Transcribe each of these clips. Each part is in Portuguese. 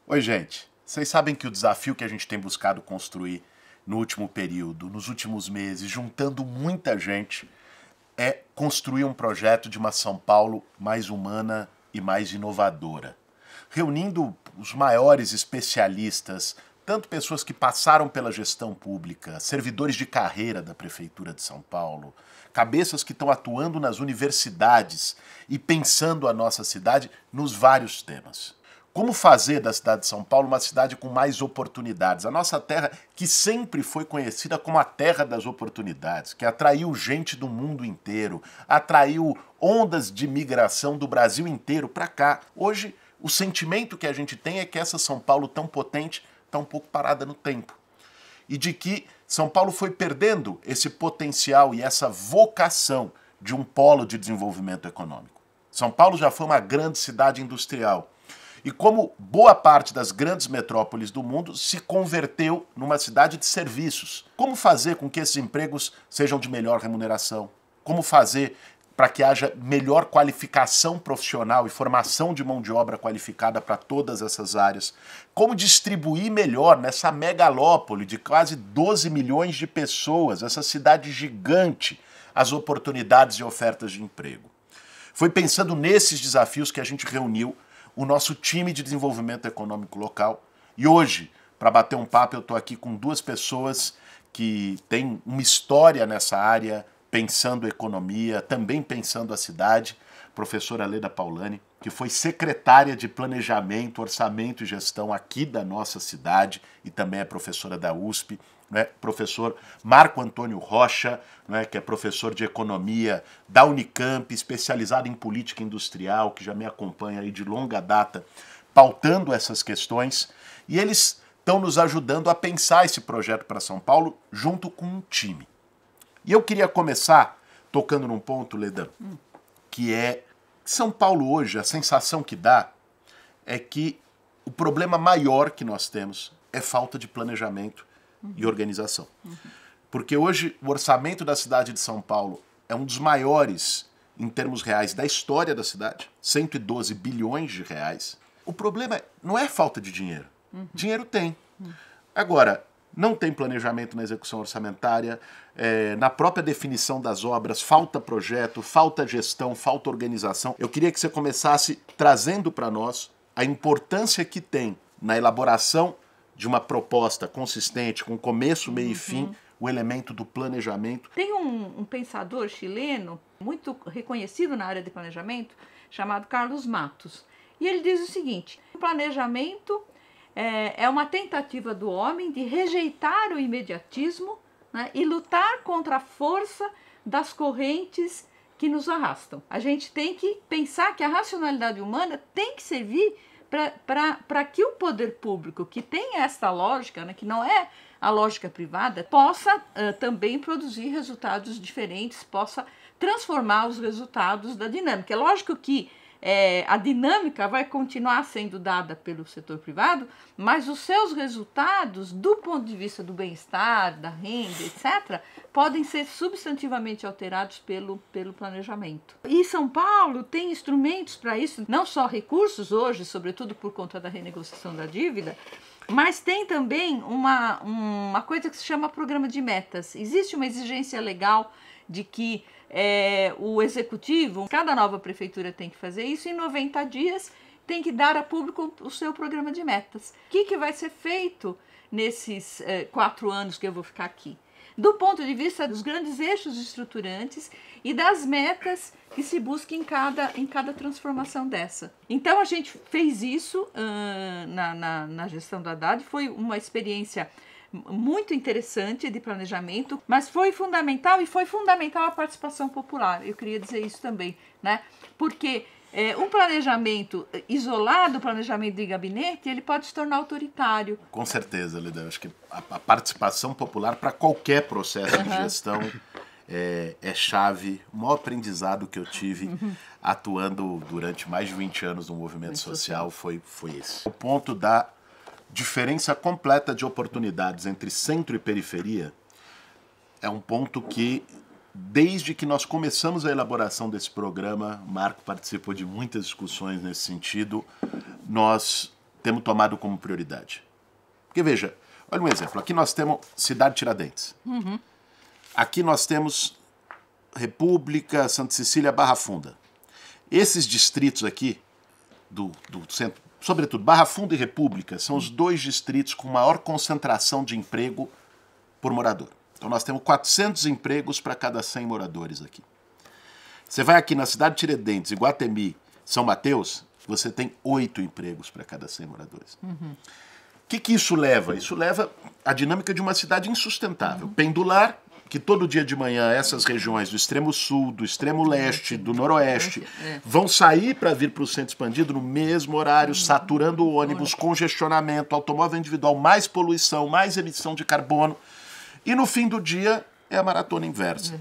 Oi, gente. Vocês sabem que o desafio que a gente tem buscado construir no último período, nos últimos meses, juntando muita gente, é construir um projeto de uma São Paulo mais humana e mais inovadora. Reunindo os maiores especialistas, tanto pessoas que passaram pela gestão pública, servidores de carreira da Prefeitura de São Paulo, cabeças que estão atuando nas universidades e pensando a nossa cidade nos vários temas. Como fazer da cidade de São Paulo uma cidade com mais oportunidades? A nossa terra, que sempre foi conhecida como a terra das oportunidades, que atraiu gente do mundo inteiro, atraiu ondas de migração do Brasil inteiro para cá. Hoje, o sentimento que a gente tem é que essa São Paulo tão potente está um pouco parada no tempo. E de que São Paulo foi perdendo esse potencial e essa vocação de um polo de desenvolvimento econômico. São Paulo já foi uma grande cidade industrial. E como boa parte das grandes metrópoles do mundo se converteu numa cidade de serviços. Como fazer com que esses empregos sejam de melhor remuneração? Como fazer para que haja melhor qualificação profissional e formação de mão de obra qualificada para todas essas áreas? Como distribuir melhor nessa megalópole de quase 12 milhões de pessoas, essa cidade gigante, as oportunidades e ofertas de emprego? Foi pensando nesses desafios que a gente reuniu o nosso time de desenvolvimento econômico local. E hoje, para bater um papo, eu estou aqui com duas pessoas que têm uma história nessa área, pensando economia, também pensando a cidade. Professora Leda Paulani, que foi secretária de Planejamento, Orçamento e Gestão aqui da nossa cidade e também é professora da USP. Professor Marco Antônio Rocha, que é professor de economia da Unicamp, especializado em política industrial, que já me acompanha aí de longa data, pautando essas questões, e eles estão nos ajudando a pensar esse projeto para São Paulo junto com um time. E eu queria começar tocando num ponto, Leda, que é São Paulo hoje, a sensação que dá é que o problema maior que nós temos é falta de planejamento e organização. Porque hoje o orçamento da cidade de São Paulo é um dos maiores em termos reais da história da cidade, 112 bilhões de reais. O problema não é falta de dinheiro. Dinheiro tem. Agora, não tem planejamento na execução orçamentária, na própria definição das obras, falta projeto, falta gestão, falta organização. Eu queria que você começasse trazendo para nós a importância que tem na elaboração de uma proposta consistente, com começo, meio e fim, o elemento do planejamento. Tem um pensador chileno, muito reconhecido na área de planejamento, chamado Carlos Matos. E ele diz o seguinte: o planejamento é uma tentativa do homem de rejeitar o imediatismo, né, e lutar contra a força das correntes que nos arrastam. A gente tem que pensar que a racionalidade humana tem que servir para que o poder público, que tem esta lógica, né, que não é a lógica privada, possa também produzir resultados diferentes, possa transformar os resultados da dinâmica. É lógico que a dinâmica vai continuar sendo dada pelo setor privado, mas os seus resultados, do ponto de vista do bem-estar, da renda, etc., podem ser substantivamente alterados pelo planejamento. E São Paulo tem instrumentos para isso, não só recursos hoje, sobretudo por conta da renegociação da dívida, mas tem também uma coisa que se chama programa de metas. Existe uma exigência legal de que o executivo, cada nova prefeitura tem que fazer isso, em 90 dias tem que dar a público o seu programa de metas. O que vai ser feito nesses 4 anos que eu vou ficar aqui? Do ponto de vista dos grandes eixos estruturantes e das metas que se busca em cada transformação dessa. Então a gente fez isso na gestão do Haddad, foi uma experiência muito interessante de planejamento, mas foi fundamental a participação popular. Eu queria dizer isso também, né? Porque um planejamento isolado, planejamento de gabinete, ele pode se tornar autoritário. Com certeza, Leda. Eu acho que a participação popular para qualquer processo de gestão é chave. O maior aprendizado que eu tive atuando durante mais de 20 anos no movimento social foi esse. O ponto da diferença completa de oportunidades entre centro e periferia é um ponto que, desde que nós começamos a elaboração desse programa, o Marco participou de muitas discussões nesse sentido, nós temos tomado como prioridade? Porque veja, olha um exemplo, aqui nós temos Cidade Tiradentes. Aqui nós temos República, Santa Cecília, Barra Funda. Esses distritos aqui, do centro, sobretudo Barra Funda e República, são os 2 distritos com maior concentração de emprego por morador. Então nós temos 400 empregos para cada 100 moradores aqui. Você vai aqui na cidade de Tiradentes, Iguatemi, São Mateus, você tem 8 empregos para cada 100 moradores. O que isso leva? Isso leva à dinâmica de uma cidade insustentável, pendular, que todo dia de manhã essas regiões do extremo sul, do extremo leste, do noroeste, vão sair para vir para o centro expandido no mesmo horário, saturando o ônibus, congestionamento, automóvel individual, mais poluição, mais emissão de carbono. E no fim do dia é a maratona inversa.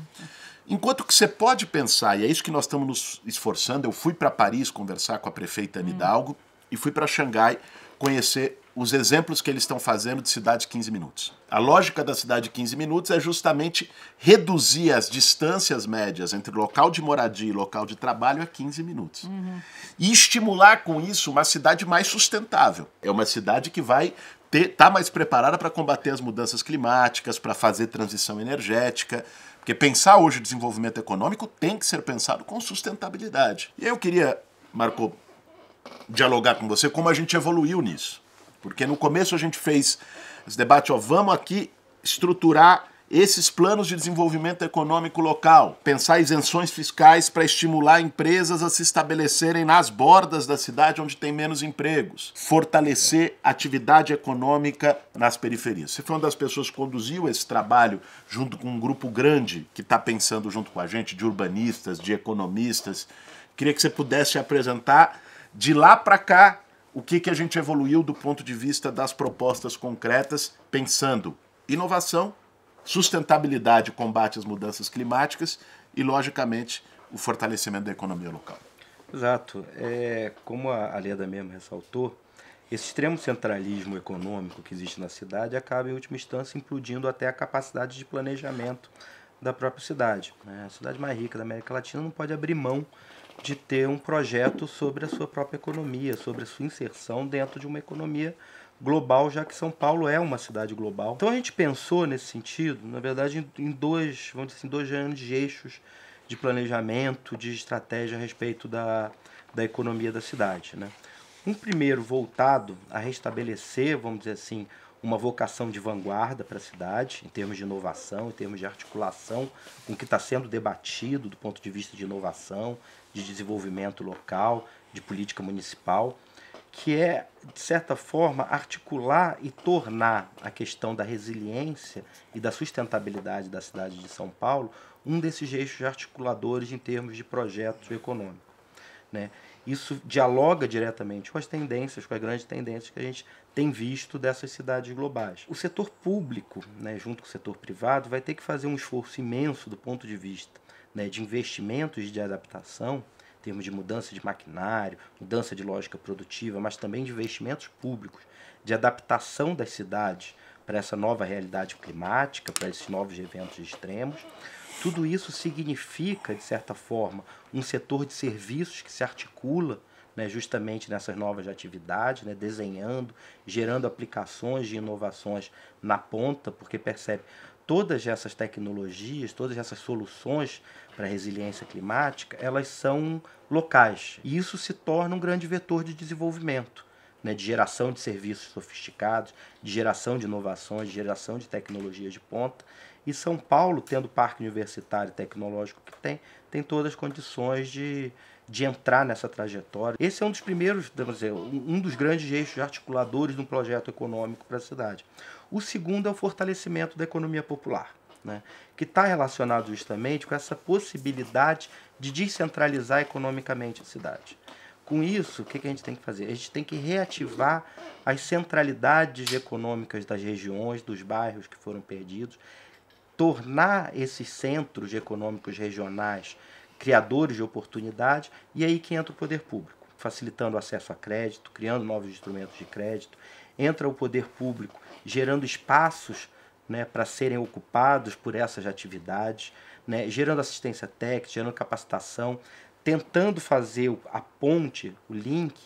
Enquanto que você pode pensar, e é isso que nós estamos nos esforçando, eu fui para Paris conversar com a prefeita Anne Hidalgo e fui para Xangai conhecer os exemplos que eles estão fazendo de cidade de 15 minutos. A lógica da cidade de 15 minutos é justamente reduzir as distâncias médias entre local de moradia e local de trabalho a 15 minutos. E estimular com isso uma cidade mais sustentável. É uma cidade que vai estar mais preparada para combater as mudanças climáticas, para fazer transição energética. Porque pensar hoje desenvolvimento econômico tem que ser pensado com sustentabilidade. E eu queria, Marco, dialogar com você como a gente evoluiu nisso. Porque no começo a gente fez esse debate, vamos aqui estruturar esses planos de desenvolvimento econômico local, pensar isenções fiscais para estimular empresas a se estabelecerem nas bordas da cidade onde tem menos empregos, fortalecer atividade econômica nas periferias. Você foi uma das pessoas que conduziu esse trabalho junto com um grupo grande que está pensando junto com a gente, de urbanistas, de economistas. Queria que você pudesse apresentar de lá para cá o que a gente evoluiu do ponto de vista das propostas concretas, pensando inovação, sustentabilidade, combate às mudanças climáticas e, logicamente, o fortalecimento da economia local. Exato. Como a Leda mesmo ressaltou, esse extremo centralismo econômico que existe na cidade acaba, em última instância, implodindo até a capacidade de planejamento da própria cidade. A cidade mais rica da América Latina não pode abrir mão de ter um projeto sobre a sua própria economia, sobre a sua inserção dentro de uma economia global, já que São Paulo é uma cidade global. Então a gente pensou nesse sentido, na verdade, em dois grandes eixos de planejamento, de estratégia a respeito da economia da cidade, né? Um primeiro voltado a restabelecer, vamos dizer assim, uma vocação de vanguarda para a cidade, em termos de inovação, em termos de articulação com o que está sendo debatido do ponto de vista de inovação, de desenvolvimento local, de política municipal, que é, de certa forma, articular e tornar a questão da resiliência e da sustentabilidade da cidade de São Paulo um desses eixos articuladores em termos de projeto econômico, né? Isso dialoga diretamente com as tendências, com as grandes tendências que a gente tem visto dessas cidades globais. O setor público, né, junto com o setor privado, vai ter que fazer um esforço imenso do ponto de vista, né, de investimentos e de adaptação, em termos de mudança de maquinário, mudança de lógica produtiva, mas também de investimentos públicos, de adaptação das cidades para essa nova realidade climática, para esses novos eventos extremos. Tudo isso significa, de certa forma, um setor de serviços que se articula, né, justamente nessas novas atividades, né, desenhando, gerando aplicações de inovações na ponta, porque percebe todas essas tecnologias, todas essas soluções para a resiliência climática, elas são locais. E isso se torna um grande vetor de desenvolvimento, né, de geração de serviços sofisticados, de geração de inovações, de geração de tecnologias de ponta. E São Paulo, tendo o parque universitário e tecnológico que tem todas as condições de entrar nessa trajetória. Esse é um dos primeiros, vamos dizer, um dos grandes eixos articuladores de um projeto econômico para a cidade. O segundo é o fortalecimento da economia popular, né, que está relacionado justamente com essa possibilidade de descentralizar economicamente a cidade. Com isso, o que a gente tem que fazer? A gente tem que reativar as centralidades econômicas das regiões, dos bairros que foram perdidos, tornar esses centros econômicos regionais criadores de oportunidade, e aí que entra o poder público, facilitando o acesso a crédito, criando novos instrumentos de crédito. Entra o poder público gerando espaços, né, para serem ocupados por essas atividades, né, gerando assistência técnica, gerando capacitação, tentando fazer a ponte, o link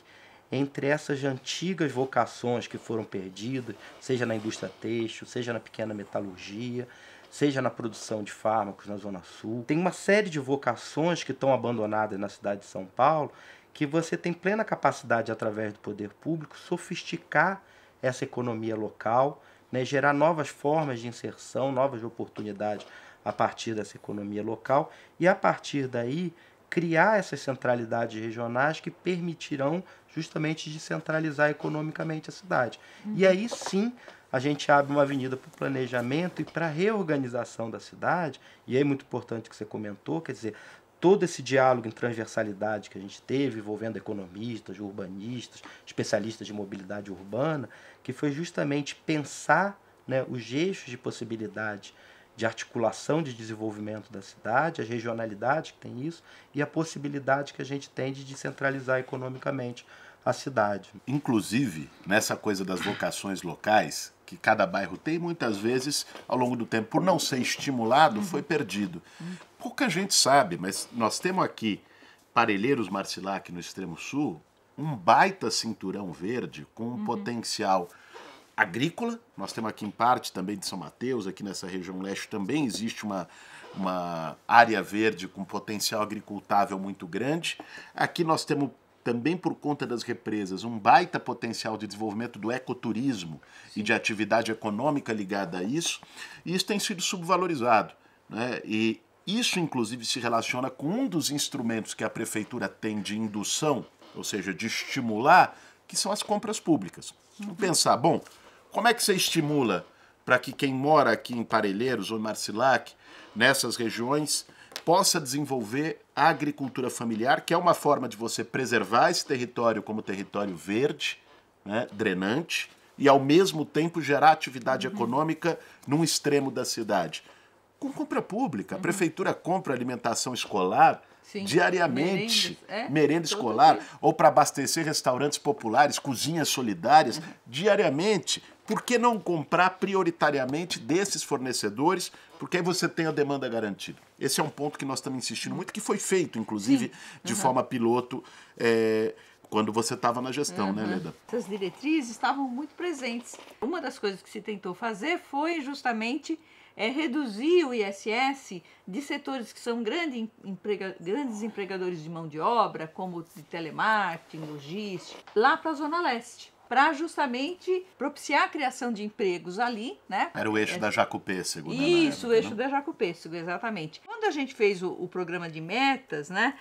entre essas antigas vocações que foram perdidas, seja na indústria têxtil, seja na pequena metalurgia, seja na produção de fármacos na Zona Sul. Tem uma série de vocações que estão abandonadas na cidade de São Paulo, que você tem plena capacidade, através do poder público, sofisticar essa economia local, né, gerar novas formas de inserção, novas oportunidades a partir dessa economia local e, a partir daí, criar essas centralidades regionais que permitirão justamente descentralizar economicamente a cidade. E aí sim a gente abre uma avenida para o planejamento e para a reorganização da cidade, e aí é muito importante que você comentou, quer dizer, todo esse diálogo em transversalidade que a gente teve, envolvendo economistas, urbanistas, especialistas de mobilidade urbana, que foi justamente pensar, né, os eixos de possibilidade de articulação de desenvolvimento da cidade, as regionalidades que tem isso, e a possibilidade que a gente tem de descentralizar economicamente a cidade. Inclusive, nessa coisa das vocações locais, que cada bairro tem, muitas vezes, ao longo do tempo, por não ser estimulado, foi perdido. Pouca gente sabe, mas nós temos aqui Parelheiros Marcilac, no extremo sul, um baita cinturão verde com um potencial agrícola. Nós temos aqui em parte também de São Mateus, aqui nessa região leste também existe uma área verde com potencial agricultável muito grande. Aqui nós temos também, por conta das represas, um baita potencial de desenvolvimento do ecoturismo e de atividade econômica ligada a isso, e isso tem sido subvalorizado, né? E isso, inclusive, se relaciona com um dos instrumentos que a prefeitura tem de indução, ou seja, de estimular, que são as compras públicas. Vamos pensar, bom, como é que você estimula para que quem mora aqui em Parelheiros ou em Marcilac, nessas regiões, possa desenvolver a agricultura familiar, que é uma forma de você preservar esse território como território verde, né, drenante, e ao mesmo tempo gerar atividade econômica num extremo da cidade? Com compra pública. A prefeitura compra alimentação escolar diariamente, merenda escolar, ou para abastecer restaurantes populares, cozinhas solidárias, diariamente. Por que não comprar prioritariamente desses fornecedores? Porque aí você tem a demanda garantida. Esse é um ponto que nós estamos insistindo muito, que foi feito, inclusive, de forma piloto, quando você estava na gestão, né, Leda? Essas diretrizes estavam muito presentes. Uma das coisas que se tentou fazer foi justamente reduzir o ISS de setores que são grandes empregadores de mão de obra, como de telemarketing, logística, lá para a Zona Leste, para justamente propiciar a criação de empregos ali, né? Era o eixo da Jacupêssego, né? Isso, o eixo da Jacupêssego, exatamente. Quando a gente fez o programa de metas, né?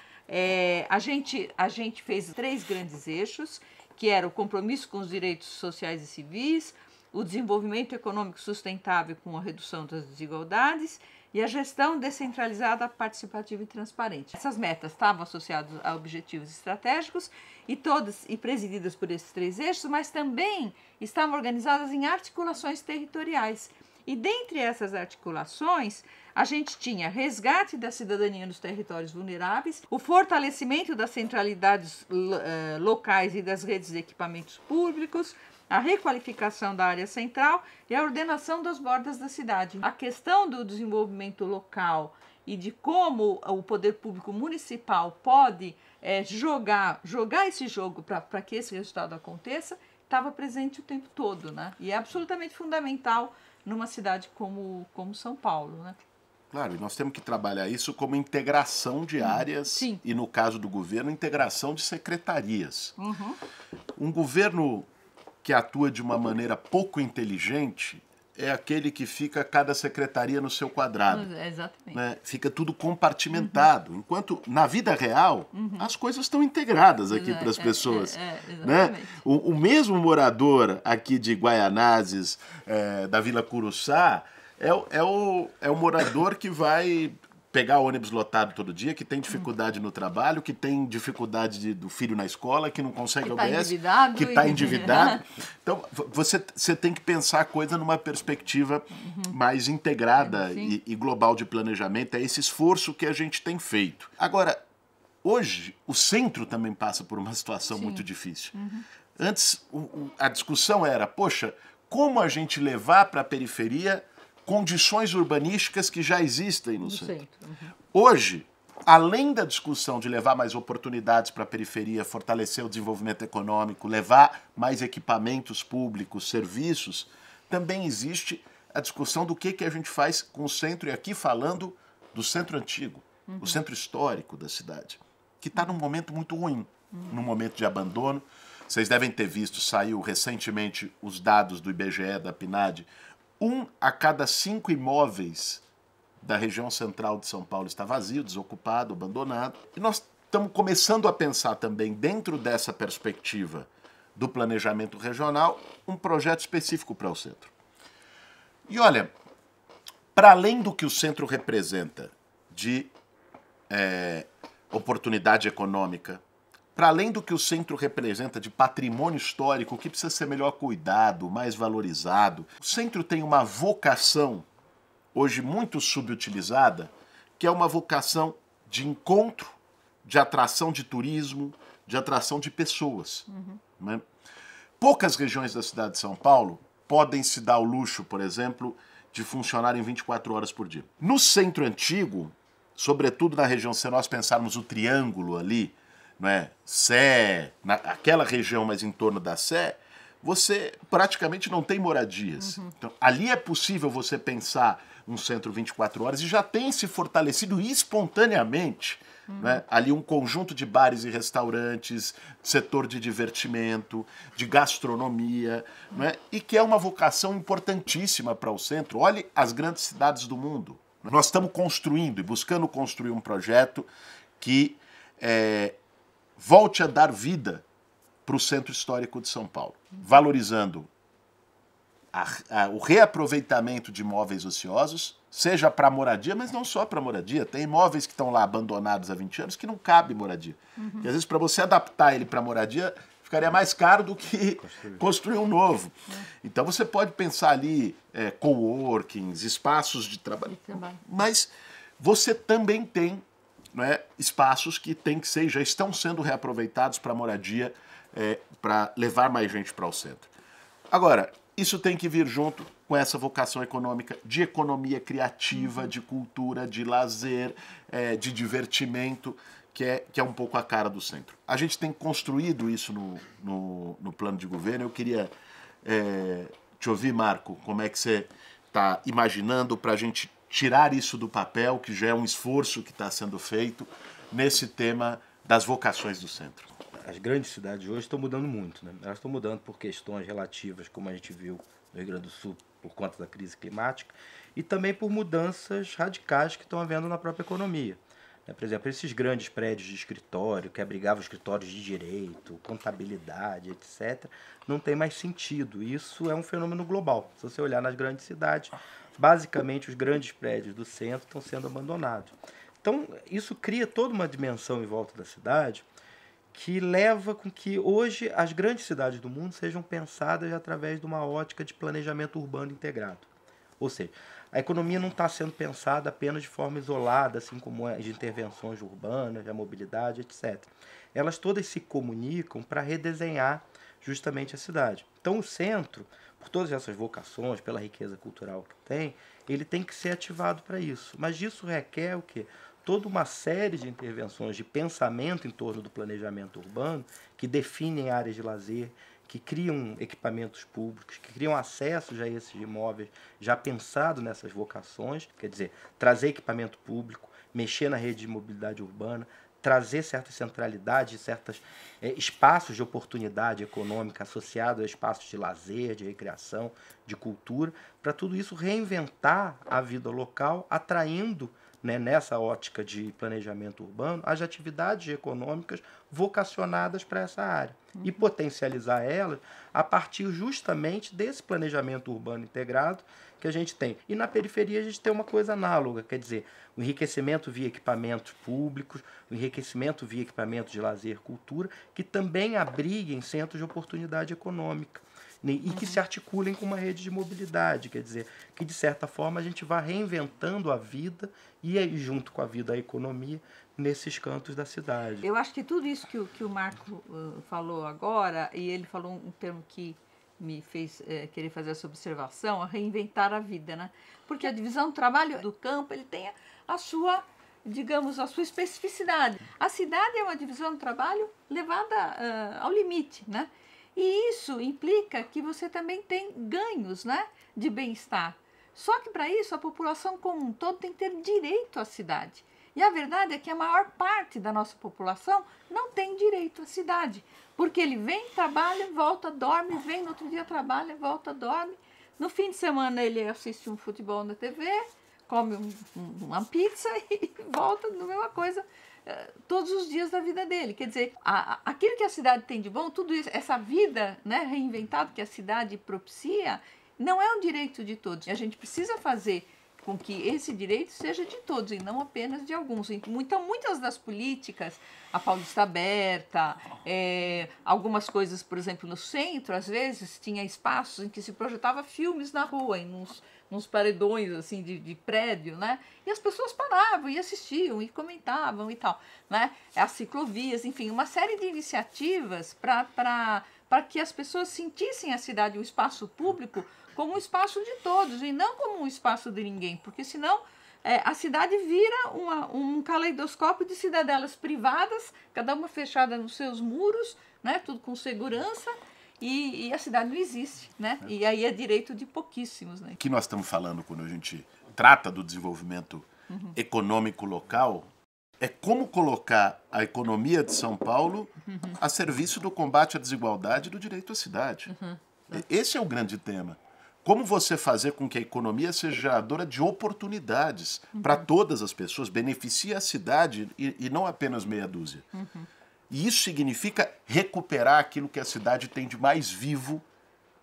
A gente fez 3 grandes eixos, que era o compromisso com os direitos sociais e civis, o desenvolvimento econômico sustentável com a redução das desigualdades e a gestão descentralizada, participativa e transparente. Essas metas estavam associadas a objetivos estratégicos e todas presididas por esses 3 eixos, mas também estavam organizadas em articulações territoriais. E dentre essas articulações, a gente tinha resgate da cidadania nos territórios vulneráveis, o fortalecimento das centralidades locais e das redes de equipamentos públicos, a requalificação da área central e a ordenação das bordas da cidade. A questão do desenvolvimento local e de como o poder público municipal pode jogar esse jogo para que esse resultado aconteça, estava presente o tempo todo, né? E é absolutamente fundamental numa cidade como São Paulo, né? Claro, e nós temos que trabalhar isso como integração de áreas e, no caso do governo, integração de secretarias. Um governo que atua de uma maneira pouco inteligente é aquele que fica cada secretaria no seu quadrado. Exatamente. Né? Fica tudo compartimentado. Enquanto, na vida real, as coisas estão integradas aqui para as pessoas. Né? O mesmo morador aqui de Guaianazes, da Vila Curuçá, é o morador que vai pegar ônibus lotado todo dia, que tem dificuldade no trabalho, que tem dificuldade do filho na escola, que não consegue OBS, que está endividado. Então, você tem que pensar a coisa numa perspectiva mais integrada e global de planejamento. É esse esforço que a gente tem feito. Agora, hoje, o centro também passa por uma situação muito difícil. Antes, a discussão era, poxa, como a gente levar para a periferia condições urbanísticas que já existem no centro. Hoje, além da discussão de levar mais oportunidades para a periferia, fortalecer o desenvolvimento econômico, levar mais equipamentos públicos, serviços, também existe a discussão do que a gente faz com o centro, e aqui falando do centro antigo, o centro histórico da cidade, que está num momento muito ruim, num momento de abandono. Vocês devem ter visto, saiu recentemente os dados do IBGE, da PNAD, 1 a cada 5 imóveis da região central de São Paulo está vazio, desocupado, abandonado. E nós estamos começando a pensar também, dentro dessa perspectiva do planejamento regional, um projeto específico para o centro. E olha, para além do que o centro representa de oportunidade econômica, para além do que o centro representa de patrimônio histórico, que precisa ser melhor cuidado, mais valorizado, o centro tem uma vocação, hoje muito subutilizada, que é uma vocação de encontro, de atração de turismo, de atração de pessoas. Né? Poucas regiões da cidade de São Paulo podem se dar o luxo, por exemplo, de funcionarem 24 horas por dia. No centro antigo, sobretudo na região, se nós pensarmos o triângulo ali, não é? Sé, aquela região mais em torno da Sé, você praticamente não tem moradias. Então, ali é possível você pensar um centro 24 horas e já tem se fortalecido espontaneamente, né? Ali um conjunto de bares e restaurantes, setor de divertimento, de gastronomia, né? E que é uma vocação importantíssima para o centro. Olhe as grandes cidades do mundo. Nós estamos construindo e buscando construir um projeto que volte a dar vida para o centro histórico de São Paulo, valorizando o reaproveitamento de imóveis ociosos, seja para moradia, mas não só para moradia. Tem imóveis que estão lá abandonados há 20 anos que não cabe moradia. E às vezes, para você adaptar ele para moradia, ficaria mais caro do que construir um novo. Então você pode pensar ali coworkings, espaços de trabalho, mas você também tem, né, espaços que já estão sendo reaproveitados para moradia, para levar mais gente para o centro. Agora, isso tem que vir junto com essa vocação econômica, de economia criativa, de cultura, de lazer, de divertimento, que é um pouco a cara do centro. A gente tem construído isso no plano de governo. Eu queria te ouvir, Marco, como é que você está imaginando para a gente tirar isso do papel, que já é um esforço que está sendo feito, nesse tema das vocações do centro. As grandes cidades hoje estão mudando muito, né? Elas estão mudando por questões relativas, como a gente viu no Rio Grande do Sul, por conta da crise climática, e também por mudanças radicais que estão havendo na própria economia. Por exemplo, esses grandes prédios de escritório, que abrigavam escritórios de direito, contabilidade, etc., não tem mais sentido. Isso é um fenômeno global. Se você olhar nas grandes cidades, basicamente os grandes prédios do centro estão sendo abandonados. Então, isso cria toda uma dimensão em volta da cidade que leva com que hoje as grandes cidades do mundo sejam pensadas através de uma ótica de planejamento urbano integrado. Ou seja, a economia não está sendo pensada apenas de forma isolada, assim como as intervenções urbanas, a mobilidade, etc. Elas todas se comunicam para redesenhar justamente a cidade. Então o centro, por todas essas vocações, pela riqueza cultural que tem, ele tem que ser ativado para isso. Mas isso requer o quê? Toda uma série de intervenções de pensamento em torno do planejamento urbano que definem áreas de lazer, que criam equipamentos públicos, que criam acessos a esses imóveis já pensado nessas vocações, quer dizer, trazer equipamento público, mexer na rede de mobilidade urbana, trazer certa centralidade, certos espaços de oportunidade econômica associados a espaços de lazer, de recreação, de cultura, para tudo isso reinventar a vida local, atraindo, né, nessa ótica de planejamento urbano, as atividades econômicas vocacionadas para essa área e potencializar elas a partir justamente desse planejamento urbano integrado que a gente tem. E na periferia a gente tem uma coisa análoga, quer dizer, o enriquecimento via equipamentos públicos, o enriquecimento via equipamentos de lazer, cultura, que também abriguem centros de oportunidade econômica e que se articulem com uma rede de mobilidade, quer dizer, que de certa forma a gente vá reinventando a vida e aí junto com a vida a economia nesses cantos da cidade. Eu acho que tudo isso que o Marco falou agora, e ele falou um termo que me fez querer fazer essa observação, a reinventar a vida, né? Porque a divisão do trabalho do campo, ele tem a sua digamos, a sua especificidade. A cidade é uma divisão do trabalho levada ao limite, né? E isso implica que você também tem ganhos, né, de bem-estar. Só que para isso a população como um todo tem que ter direito à cidade. E a verdade é que a maior parte da nossa população não tem direito à cidade. Porque ele vem, trabalha, volta, dorme, vem, no outro dia trabalha, volta, dorme. No fim de semana ele assiste um futebol na TV, come uma pizza e volta na mesma coisa todos os dias da vida dele. Quer dizer, aquilo que a cidade tem de bom, tudo isso, essa vida, né, reinventada que a cidade propicia, não é um direito de todos. E a gente precisa fazer com que esse direito seja de todos e não apenas de alguns. Então, muitas das políticas, a Paulista Aberta, algumas coisas, por exemplo, no centro, às vezes, tinha espaços em que se projetava filmes na rua, em uns paredões assim, de prédio, né? E as pessoas paravam e assistiam e comentavam e tal, né? As ciclovias, enfim, uma série de iniciativas para que as pessoas sentissem a cidade, o espaço público, como um espaço de todos e não como um espaço de ninguém, porque senão a cidade vira um caleidoscópio de cidadelas privadas, cada uma fechada nos seus muros, né, tudo com segurança, e a cidade não existe, né? E aí é direito de pouquíssimos, né? O que nós estamos falando quando a gente trata do desenvolvimento econômico local é como colocar a economia de São Paulo a serviço do combate à desigualdade e do direito à cidade. Esse é o grande tema. Como você fazer com que a economia seja geradora de oportunidades para todas as pessoas, beneficie a cidade e não apenas meia dúzia. E isso significa recuperar aquilo que a cidade tem de mais vivo,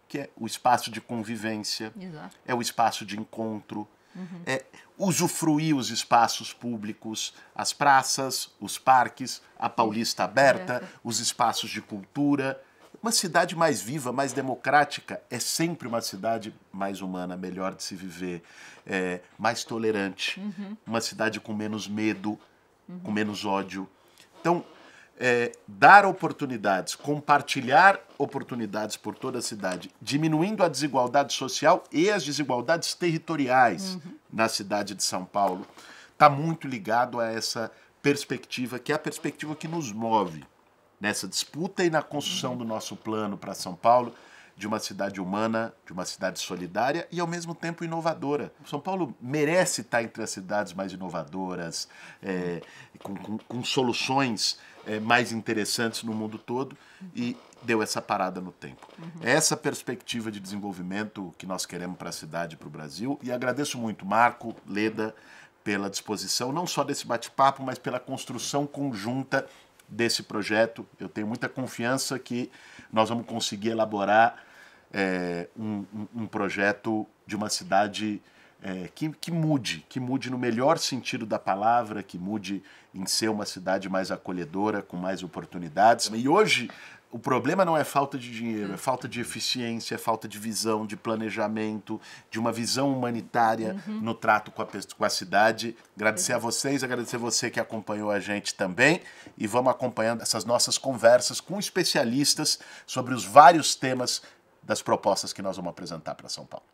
que é o espaço de convivência, é o espaço de encontro, é usufruir os espaços públicos, as praças, os parques, a Paulista Aberta, os espaços de cultura. Uma cidade mais viva, mais democrática, é sempre uma cidade mais humana, melhor de se viver, mais tolerante, uma cidade com menos medo, com menos ódio. Então, dar oportunidades, compartilhar oportunidades por toda a cidade, diminuindo a desigualdade social e as desigualdades territoriais na cidade de São Paulo, está muito ligado a essa perspectiva, que é a perspectiva que nos move nessa disputa e na construção do nosso plano para São Paulo, de uma cidade humana, de uma cidade solidária e, ao mesmo tempo, inovadora. São Paulo merece estar entre as cidades mais inovadoras, com soluções mais interessantes no mundo todo, e deu essa parada no tempo. É essa perspectiva de desenvolvimento que nós queremos para a cidade e para o Brasil, e agradeço muito, Marco, Leda, pela disposição, não só desse bate-papo, mas pela construção conjunta desse projeto. Eu tenho muita confiança que nós vamos conseguir elaborar um projeto de uma cidade que mude no melhor sentido da palavra, que mude em ser uma cidade mais acolhedora, com mais oportunidades. E hoje o problema não é falta de dinheiro, é falta de eficiência, é falta de visão, de planejamento, de uma visão humanitária no trato com a cidade. Agradecer a vocês, agradecer você que acompanhou a gente também, e vamos acompanhando essas nossas conversas com especialistas sobre os vários temas das propostas que nós vamos apresentar para São Paulo.